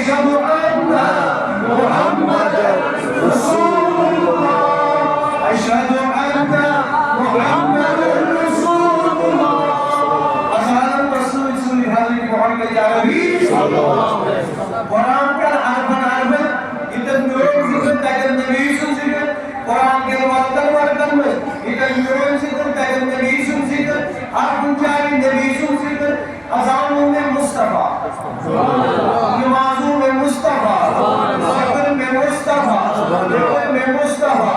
أشهد أن محمدا رسول الله أشهد أن محمدا رسول الله أشهد رسول حضرت محمد العربي صلى الله عليه وسلم قرآن का अर्पण इतन न्यूरॉन सिकन ताकत नबी सिकन कुरान के वर्तन में इतन न्यूरॉन सिकन ताकत नबी सिकन अर्पण जारी नबी सिकन अज़ानों में मुस्तफा नमाजों में मुस्तफा ज़िक्र में मुस्तफा ज़िक्र में मुस्तफा